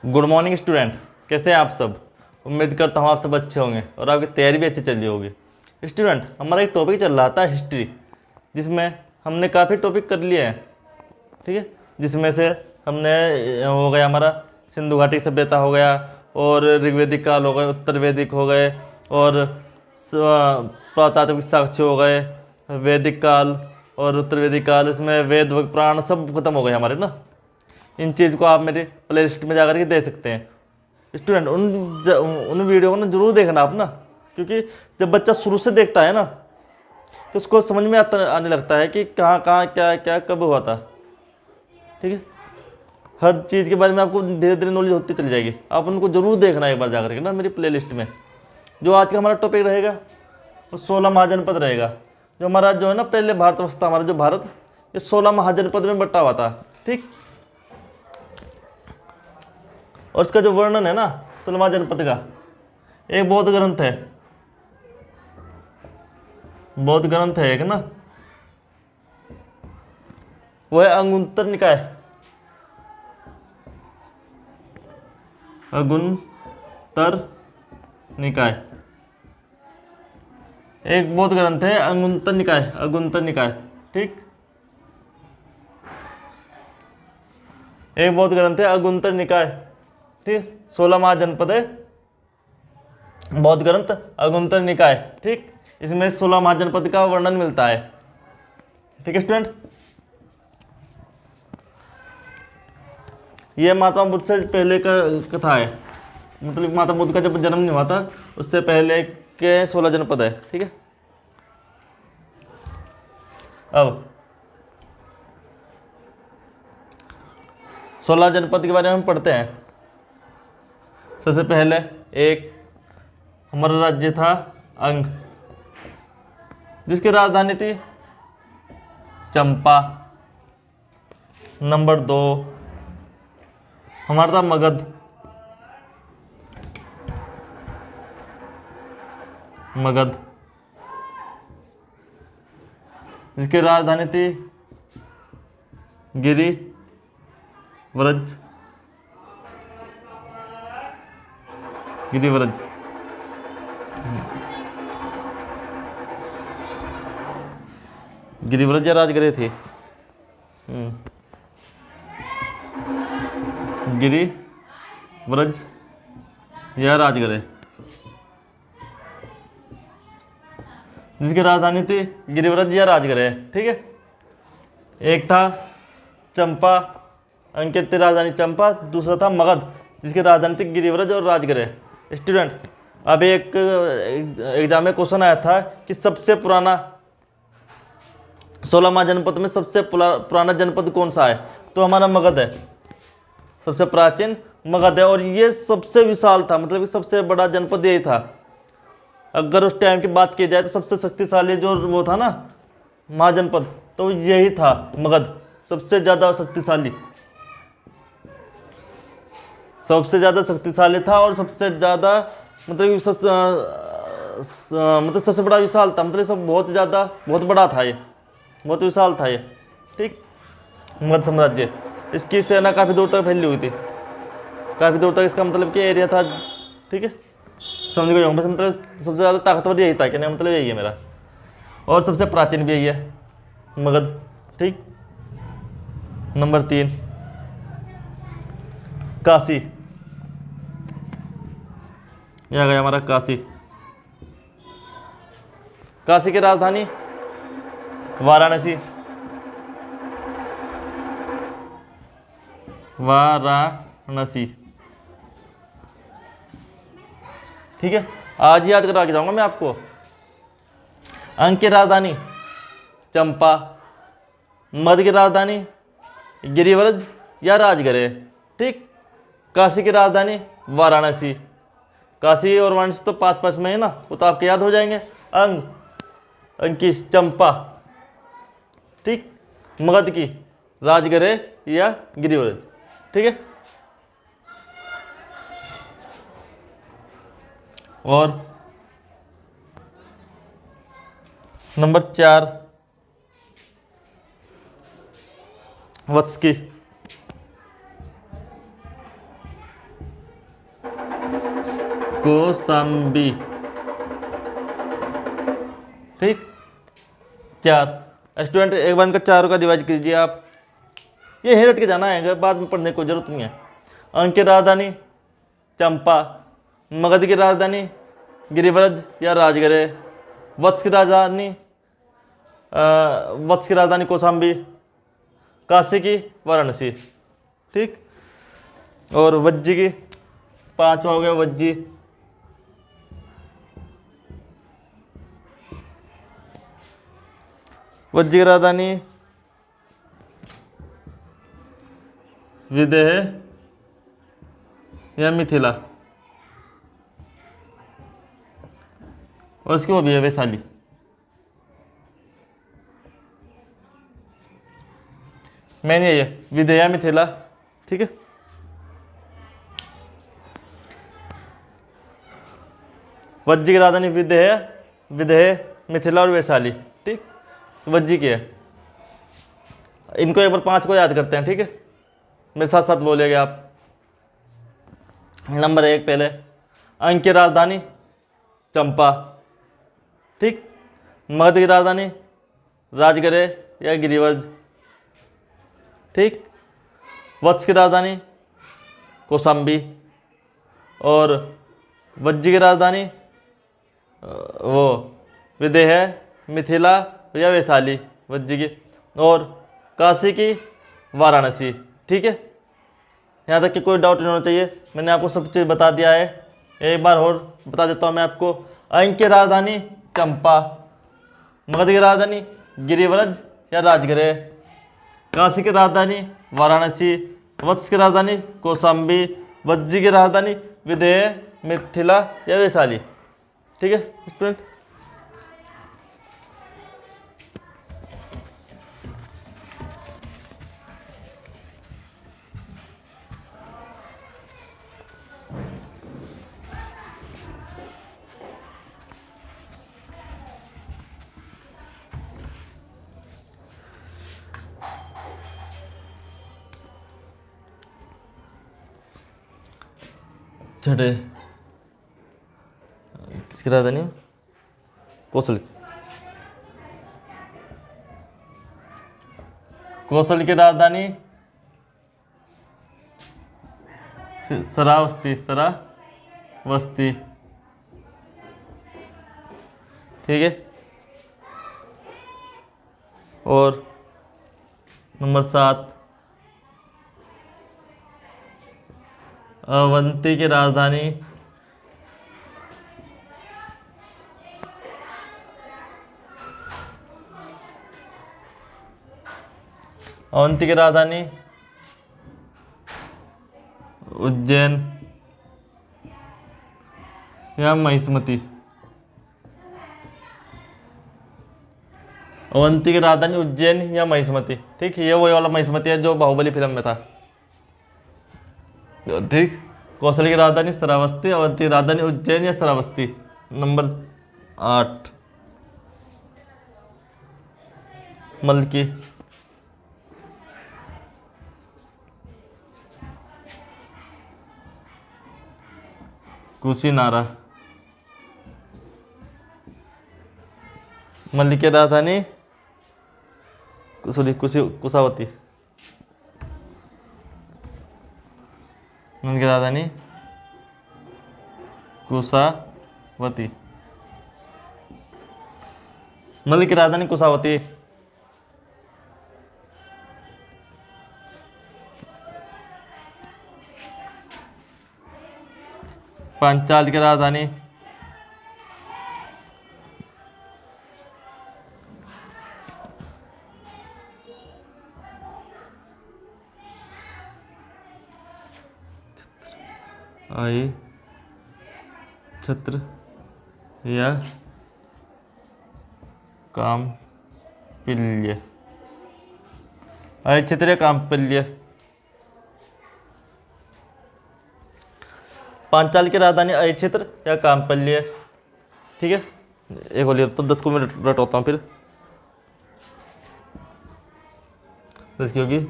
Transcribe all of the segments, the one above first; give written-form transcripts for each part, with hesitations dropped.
Good morning student, कैसे हैं आप सब। उम्मीद करता हूँ आप सब अच्छे होंगे और आपकी तैयारी भी अच्छी चल रही होगी। स्टूडेंट, हमारा एक टॉपिक चल रहा था हिस्ट्री, जिसमें हमने काफ़ी टॉपिक कर लिए हैं। ठीक है, जिसमें से हमने हो गया हमारा सिंधु घाटी सभ्यता हो गया, और ऋग्वेदिक काल हो गए, उत्तर वैदिक हो गए, और पुरातात्विक साक्ष्य हो गए, वैदिक काल और उत्तर वैदिक काल। इसमें वेद पुराण सब खत्म हो गए हमारे ना। इन चीज़ को आप मेरे प्ले लिस्ट में जाकर के दे सकते हैं। स्टूडेंट, उन वीडियो को ना जरूर देखना आप ना, क्योंकि जब बच्चा शुरू से देखता है ना तो उसको समझ में आने लगता है कि कहाँ कहाँ क्या क्या कब हुआ था। ठीक है, हर चीज़ के बारे में आपको धीरे धीरे नॉलेज होती चली जाएगी। आप उनको जरूर देखना एक बार जाकर के ना मेरी प्ले लिस्ट में। जो आज का हमारा टॉपिक रहेगा वो 16 महाजनपद रहेगा। जो हमारा जो है ना पहले भारतवर्ष था, हमारा जो भारत, ये 16 महाजनपद में बटा हुआ था। ठीक, और इसका जो वर्णन है ना 16 जनपद का, एक बौद्ध ग्रंथ है, बौद्ध ग्रंथ है एक ना, वो है अंगुत्तर निकाय। अंगुत्तर निकाय एक बौद्ध ग्रंथ है, अंगुत्तर निकाय, अंगुत्तर निकाय। ठीक, एक बौद्ध ग्रंथ है अंगुत्तर निकाय। ठीक, 16 महाजनपद है, बौद्ध ग्रंथ अंगुत्तर निकाय। ठीक, इसमें 16 महाजनपद का वर्णन मिलता है। ठीक है स्टूडेंट, यह महात्मा बुद्ध से पहले का कथा है, मतलब महात्मा बुद्ध का जब जन्म नहीं हुआ था उससे पहले के 16 जनपद है। ठीक है, अब 16 जनपद के बारे में हम पढ़ते हैं। सबसे पहले एक हमारा राज्य था अंग, जिसकी राजधानी थी चंपा। नंबर 2 हमारा था मगध, मगध जिसकी राजधानी थी गिरिव्रज, गिरिव्रज। गिरिव्रज या राजगृह थी, गिरिव्रज या राजगृह, जिसकी राजधानी थी गिरिव्रज या राजगृह। ठीक है, एक था चंपा, अंकित थी राजधानी चंपा। दूसरा था मगध, जिसकी राजधानी थी गिरिव्रज और राजगृह। स्टूडेंट, अभी एक एग्जाम में क्वेश्चन आया था कि सबसे पुराना 16 महाजनपद में सबसे पुराना जनपद कौन सा है, तो हमारा मगध है, सबसे प्राचीन मगध है। और ये सबसे विशाल था, मतलब कि सबसे बड़ा जनपद यही था। अगर उस टाइम की बात की जाए तो सबसे शक्तिशाली जो वो था ना महाजनपद, तो यही था मगध, सबसे ज़्यादा शक्तिशाली, सबसे ज़्यादा शक्तिशाली था और सबसे ज़्यादा मतलब सबसे बड़ा विशाल था, मतलब सब बहुत ज़्यादा बहुत बड़ा था, ये बहुत विशाल था ये। ठीक, मगध साम्राज्य, इसकी सेना काफ़ी दूर तक फैली हुई थी, काफ़ी दूर तक इसका मतलब कि एरिया था। ठीक है, समझ गए होंगे, मतलब सबसे ज़्यादा ताकतवर यही था, क्या मतलब यही है मेरा, और सबसे प्राचीन भी यही है मगध। ठीक, नंबर 3 काशी, यह गया हमारा काशी। काशी की राजधानी वाराणसी, वाराणसी। ठीक है, आज याद करा के जाऊंगा मैं आपको। अंग की राजधानी चंपा, मध्य की राजधानी गिरिव्रज या राजगृह। ठीक, काशी की राजधानी वाराणसी। काशी और वाराणसी तो पास पास में है ना, वो तो आपके याद हो जाएंगे। अंग, अंग की चंपा। ठीक, मगध की राजगृह या गिरिव्रज। ठीक है, और नंबर 4 वत्स की, कौशाम्बी। ठीक, 4। स्टूडेंट एक बार इनका 4 का डिवाइड कीजिए आप, ये हेड के जाना है, अगर बाद में पढ़ने की जरूरत नहीं है। अंक की राजधानी चंपा, मगध की राजधानी गिरिव्रज या राजगृह, वत्स की राजधानी कौशाम्बी, काशी की वाराणसी। ठीक, और वज्जी की 5वां हो गया वज्जी, वज्जी की राजधानी विदेह या मिथिला, और उसकी वो भी है वैशाली। मैंने ये विदेह मिथिला। ठीक है, वज्जी की राजधानी विदेह मिथिला और वैशाली। ठीक, वज्जी की है। इनको एक बार 5 को याद करते हैं। ठीक है, मेरे साथ साथ बोलेंगे आप। नंबर 1 पहले, अंक की राजधानी चंपा। ठीक, मगध की राजधानी राजगृह या गिरिव्रज। ठीक, वत्स की राजधानी कौशाम्बी, और वज्जी की राजधानी वो विदेह मिथिला या वैशाली, वज्जी की, और काशी की वाराणसी। ठीक है, यहाँ तक कि कोई डाउट नहीं होना चाहिए, मैंने आपको सब चीज़ बता दिया है। एक बार और बता देता हूँ मैं आपको। अंक की राजधानी चंपा, मगध की राजधानी गिरिव्रज या राजगृह, काशी की राजधानी वाराणसी, वत्स की राजधानी कौशाम्बी, वज्जी की राजधानी विदेह मिथिला या वैशाली। ठीक है स्टूडेंट, छठे किसकी राजधानी कौशल, कौशल की राजधानी सरावस्ती। ठीक है, और नंबर 7, अवंती की राजधानी उज्जैन या महिष्मती। अवंती की राजधानी उज्जैन या महिष्मती। ठीक, ये वही वाला महिष्मती है जो बाहुबली फिल्म में था। ठीक, कौशल की राजधानी श्रावस्ती, अवंती की राजधानी उज्जैन या श्रावस्ती। नंबर 8, मल्की, कुशीनारा। मल्लिक की राजधानी कुशावती, उनकी राजधानी कुशावती, मल्लिक की राजधानी कुशावती। पांचाल की राजधानी आई छत्र या कामपिल्य, आई छत्र या कामपिल्य। पांचाल की राजधानी अयक्षेत्र या कामपल्य। ठीक है, एक बोलिए तो 10 को मैं रटवाता हूँ फिर। 10 की होगी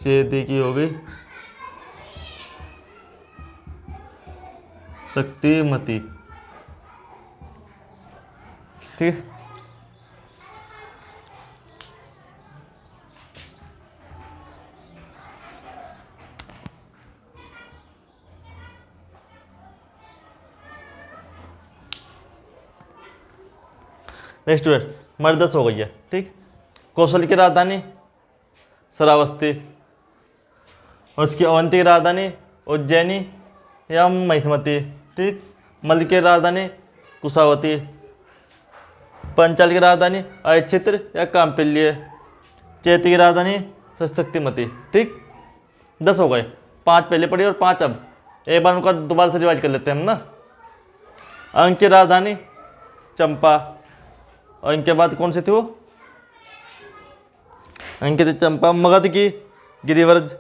चेदी की होगी शक्तिमती। ठीक है। नेक्स्ट स्टूडेंट, हमारी 10 हो गई है। ठीक। कौशल की राजधानी श्रावस्ती, और उसकी अवंती की राजधानी उज्जैनी या महिष्मती। ठीक। मल्ल की राजधानी कुशावती, पंचाल की राजधानी अक्षेत्र या काम्पिल्य, चैती की राजधानी शक्तिमती। ठीक। 10 हो गए, 5 पहले पढ़ी और 5 अब। एक बार उनका दोबारा से रिवाइज कर लेते हैं हम ना। अंक की राजधानी चंपा, और इनके बाद कौन सी थी वो? अंक थी चंपा। मगध की गिरिव्रज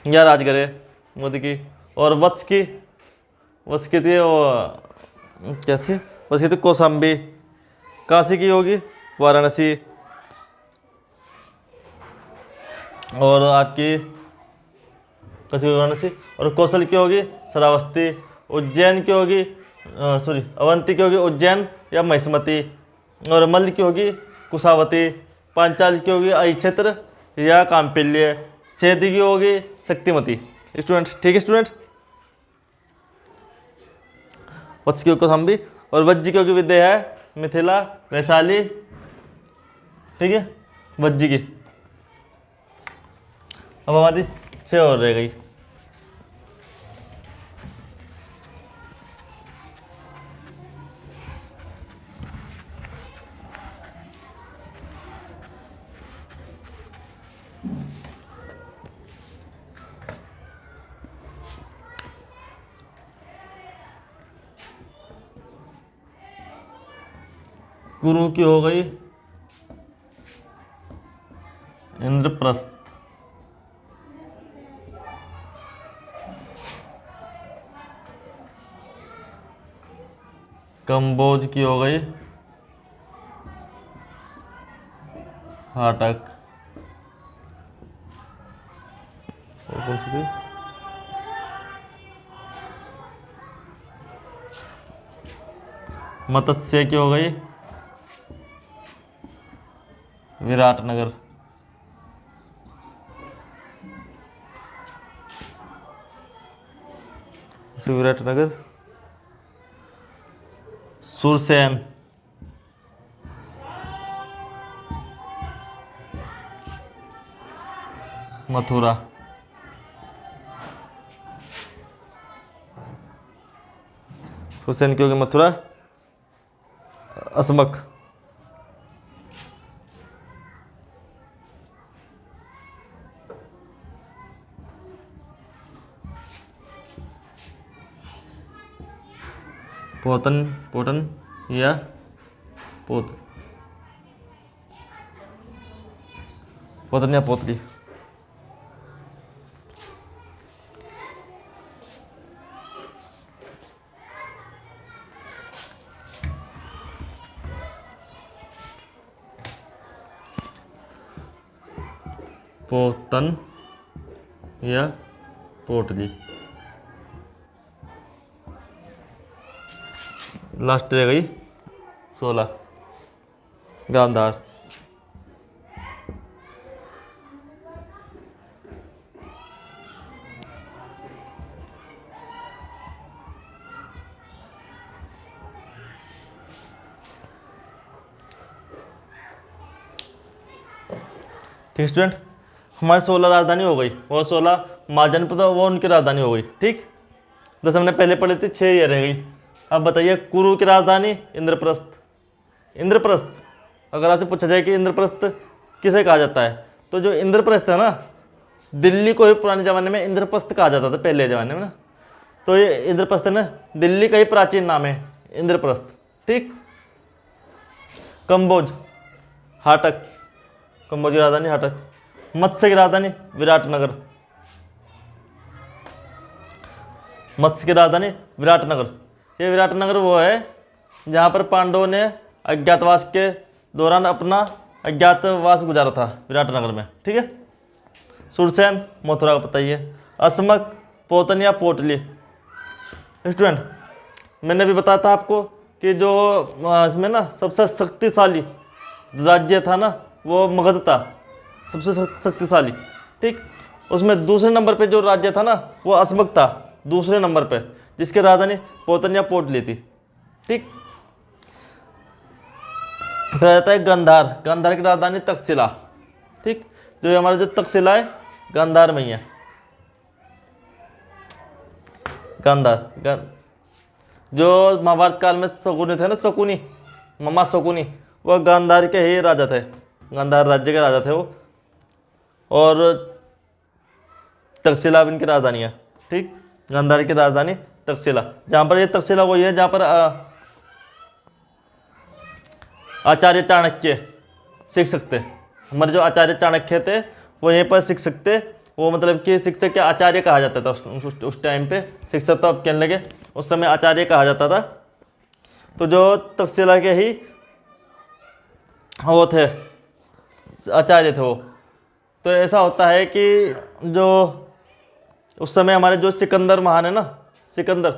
या राजगृह मगध की, और वत्स की थी वो क्या थी? वत्स की थी कौशाम्बी। काशी की होगी वाराणसी, और आपकी काशी वाराणसी। और कौशल की होगी श्रावस्ती। उज्जैन की होगी अवंती की होगी उज्जैन या महिष्मती, और मल्ल की होगी कुशावती। पांचाल की होगी अक्षेत्र या काम्पिल्य, चैती की होगी शक्तिमती। स्टूडेंट ठीक है स्टूडेंट। वत्स की कौशाम्बी, और वज्जी की होगी विद्या है मिथिला वैशाली। ठीक है, वज्जी की। अब हमारी 6 और रह गई। कुरु की हो गई इंद्रप्रस्थ, कंबोज की हो गई हाटक, और कौन सी थी? मत्स्य की हो गई विराटनगर। विराटनगर। सुरसेन, मथुरा। सुरसेन की होगी मथुरा। असमक, पोतन या पोतली। पोतन या पोटली। लास्ट रह गई 16 गांधार। ठीक स्टूडेंट, हमारी 16 राजधानी हो गई, और 16 महाजनपद वो उनकी राजधानी हो गई। ठीक। 10 हमने पहले पढ़ी थी, 6 ये रह गई। अब बताइए, कुरु की राजधानी इंद्रप्रस्थ। इंद्रप्रस्थ, अगर आपसे पूछा जाए कि इंद्रप्रस्थ किसे कहा जाता है, तो जो इंद्रप्रस्थ है ना, दिल्ली को ही पुराने ज़माने में इंद्रप्रस्थ कहा जाता था, पहले ज़माने में ना। तो ये इंद्रप्रस्थ है ना, दिल्ली का ही प्राचीन नाम है इंद्रप्रस्थ। ठीक। कंबोज, हाटक, कंबोज की राजधानी हाटक। मत्स्य की राजधानी विराटनगर, मत्स्य की राजधानी विराटनगर। ये विराटनगर वो है जहाँ पर पांडवों ने अज्ञातवास के दौरान अपना अज्ञातवास गुजारा था, विराटनगर में। ठीक है। सुरसेन मथुरा का पता ही है। असमक, पोतन या पोटली, स्टूडेंट, मैंने भी बताया था आपको कि जो इसमें ना सबसे शक्तिशाली राज्य था ना वो मगध था, सबसे शक्तिशाली। ठीक, उसमें दूसरे नंबर पे जो राज्य था ना वो अस्मक था, दूसरे नंबर पे, जिसकी राजधानी पोतनिया पोर्ट ली थी। ठीक, फिर रहता है गांधार, गांधार की राजधानी तक्षशिला। ठीक, जो हमारा जो तक्षशिला है गांधार में ही है। गांधार जो महाभारत काल में शकुनी थे ना, शकुनी, मामा शकुनी, वह गांधार के ही राजा थे, गांधार राज्य के राजा थे वो। और तक्षशिला इनकी राजधानी है। ठीक, गांधार की राजधानी तक्षशिला, जहाँ पर ये तक्षशिला वही है जहाँ पर आचार्य चाणक्य सीख सकते। हमारे जो आचार्य चाणक्य थे वो यहीं पर सीख सकते। वो मतलब कि शिक्षक के आचार्य कहा जाता था उस टाइम पे, शिक्षक तो अब कहने लगे, उस समय आचार्य कहा जाता था। तो जो तक्षशिला के ही वो थे, आचार्य थे वो। तो ऐसा होता है कि जो उस समय हमारे जो सिकंदर महान है ना, सिकंदर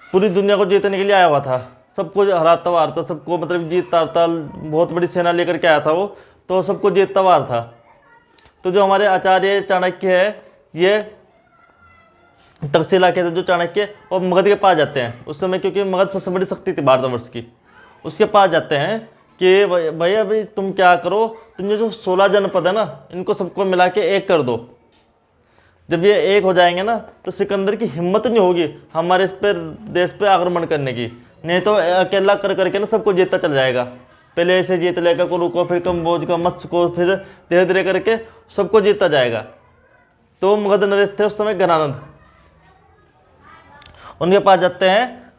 पूरी दुनिया को जीतने के लिए आया हुआ था, सबको हराता हुआ था, सबको मतलब जीतता था, बहुत बड़ी सेना लेकर के आया था वो, तो सबको जीतता हुआ था। तो जो हमारे आचार्य चाणक्य है, ये तक्षशिला के जो चाणक्य, वो मगध के पास जाते हैं उस समय, क्योंकि मगध सबसे बड़ी शक्ति थी भारतवर्ष की। उसके पास जाते हैं कि भैया अभी तुम क्या करो, तुम ये जो 16 जनपद है ना, इनको सबको मिला के एक कर दो। जब ये एक हो जाएंगे ना तो सिकंदर की हिम्मत नहीं होगी हमारे इस पर देश पे आक्रमण करने की, नहीं तो अकेला कर करके ना सबको जीतता चल जाएगा। पहले ऐसे जीत लेगा कुरु को, फिर कम्बोज को, मत्स्य को, फिर धीरे धीरे करके सबको जीतता जाएगा। तो मगध नरेश थे उस समय घनानंद, उनके पास जाते हैं,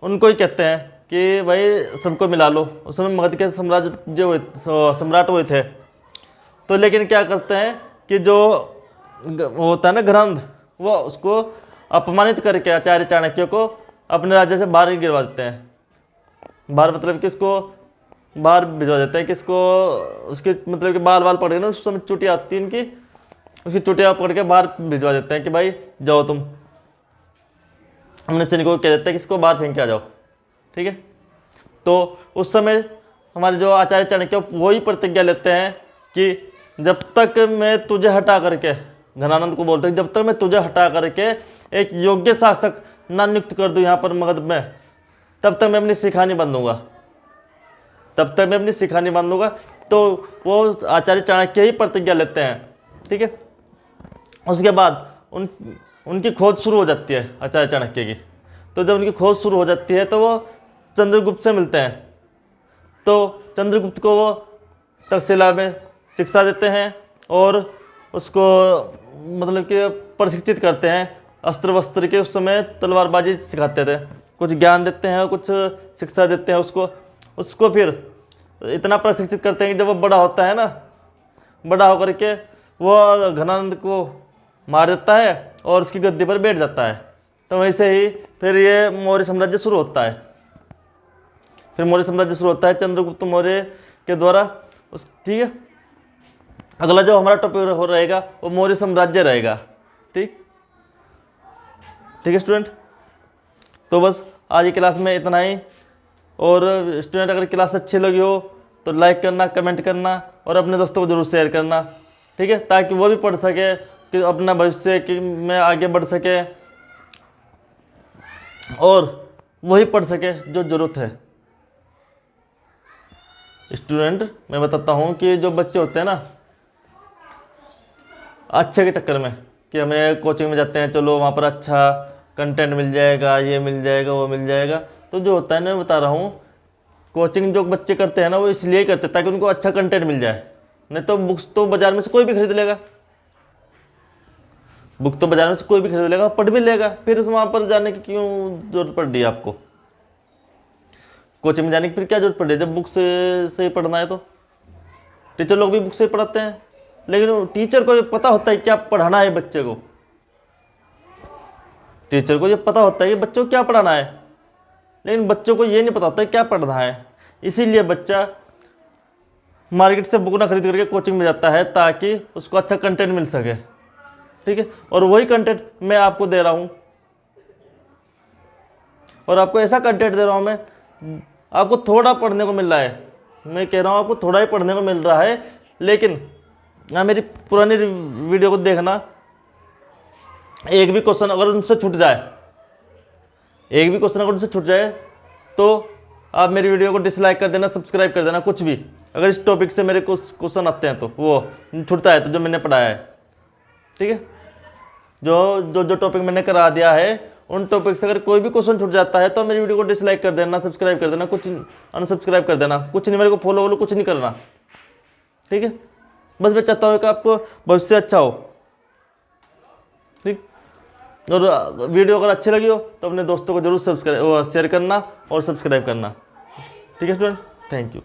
उनको ही कहते हैं कि भाई सबको मिला लो। उस समय मगध के सम्राट हुए थे। तो लेकिन क्या करते हैं कि जो होता है ना घनानंद, वो उसको अपमानित करके आचार्य चाणक्य को अपने राज्य से बाहर ही गिरवा देते हैं। बाहर मतलब कि इसको बाहर भिजवा देते हैं, किसको, उसके मतलब कि बाल पकड़ के ना, उस समय चुटिया आती है इनकी, उसकी चुटिया पकड़ के बाहर भिजवा देते हैं कि भाई जाओ तुम। हमने सैनिकों को कह देते हैं कि इसको बाहर फेंक के आ जाओ। ठीक है, तो उस समय हमारे जो आचार्य चाणक्य वही प्रतिज्ञा लेते हैं कि जब तक मैं तुझे हटा करके, घनानंद को बोलते हैं, जब तक मैं तुझे हटा करके एक योग्य शासक ना नियुक्त कर दूं यहाँ पर मगध में, तब तक मैं अपनी शिखा नहीं बांधूंगा, तब तक मैं अपनी शिखा नहीं बांधूंगा। तो वो आचार्य चाणक्य ही प्रतिज्ञा लेते हैं। ठीक है, उसके बाद उनकी खोज शुरू हो जाती है आचार्य चाणक्य की। तो जब उनकी खोज शुरू हो जाती है तो वो चंद्रगुप्त से मिलते हैं। तो चंद्रगुप्त को वो तक्षशिला में शिक्षा देते हैं और उसको मतलब कि प्रशिक्षित करते हैं अस्त्र वस्त्र के। उस समय तलवारबाजी सिखाते थे, कुछ ज्ञान देते हैं, कुछ शिक्षा देते हैं उसको फिर इतना प्रशिक्षित करते हैं कि जब वो बड़ा होता है ना, बड़ा होकर के वो घनानंद को मार देता है और उसकी गद्दी पर बैठ जाता है। तो वैसे ही फिर ये मौर्य साम्राज्य शुरू होता है। फिर मौर्य साम्राज्य शुरू होता है चंद्रगुप्त मौर्य के द्वारा। ठीक है, अगला जो हमारा टॉपिक हो रहेगा वो मौर्य साम्राज्य रहेगा। ठीक है स्टूडेंट, तो बस आज की क्लास में इतना ही। और स्टूडेंट अगर क्लास अच्छी लगी हो तो लाइक करना, कमेंट करना और अपने दोस्तों को जरूर शेयर करना। ठीक है, ताकि वो भी पढ़ सके कि अपना भविष्य कि में आगे बढ़ सके और वही पढ़ सके जो ज़रूरत है। स्टूडेंट मैं बताता हूँ कि जो बच्चे होते हैं ना, अच्छे के चक्कर में कि हमें कोचिंग में जाते हैं, चलो वहाँ पर अच्छा कंटेंट मिल जाएगा, ये मिल जाएगा, वो मिल जाएगा। तो जो होता है ना, मैं बता रहा हूँ, कोचिंग जो बच्चे करते हैं ना वो इसलिए करते हैं ताकि उनको अच्छा कंटेंट मिल जाए। नहीं तो बुक्स तो बाजार में से कोई भी खरीद लेगा, बुक तो बाजार में से कोई भी खरीद लेगा, पढ़ भी लेगा, फिर वहाँ पर जाने की क्यों जरूरत पड़ रही है आपको? कोचिंग में जाने की फिर क्या जरूरत पड़ रही है जब बुक से ही पढ़ना है? तो टीचर लोग भी बुक से ही पढ़ाते हैं, लेकिन टीचर को ये पता होता है क्या पढ़ाना है बच्चे को। टीचर को ये पता होता है कि बच्चों को क्या पढ़ाना है, लेकिन बच्चों को ये नहीं पता होता है क्या पढ़ना है। इसीलिए बच्चा मार्केट से बुक ना खरीद करके कोचिंग में जाता है ताकि उसको अच्छा कंटेंट मिल सके। ठीक है, और वही कंटेंट मैं आपको दे रहा हूँ। और आपको ऐसा कंटेंट दे रहा हूँ मैं, आपको थोड़ा पढ़ने को मिल रहा है, मैं कह रहा हूँ आपको थोड़ा ही पढ़ने को मिल रहा है, लेकिन ना मेरी पुरानी वीडियो को देखना, एक भी क्वेश्चन अगर उनसे छूट जाए, एक भी क्वेश्चन अगर उनसे छूट जाए तो आप मेरी वीडियो को डिसलाइक कर देना, सब्सक्राइब कर देना, कुछ भी। अगर इस टॉपिक से मेरे क्वेश्चन आते हैं तो वो छूटता है तो जो मैंने पढ़ाया है, ठीक है, जो टॉपिक मैंने करा दिया है उन टॉपिक से अगर कोई भी क्वेश्चन छूट जाता है तो मेरी वीडियो को डिसलाइक कर देना, सब्सक्राइब कर देना, कुछ अनसब्सक्राइब कर देना, कुछ नहीं, मेरे को फॉलो कुछ नहीं करना, ठीक है। बस मैं चाहता हूँ कि आपको भविष्य अच्छा हो, ठीक। और वीडियो अगर अच्छी लगी हो तो अपने दोस्तों को जरूर शेयर करना और सब्सक्राइब करना, ठीक है स्टूडेंट। Thank you.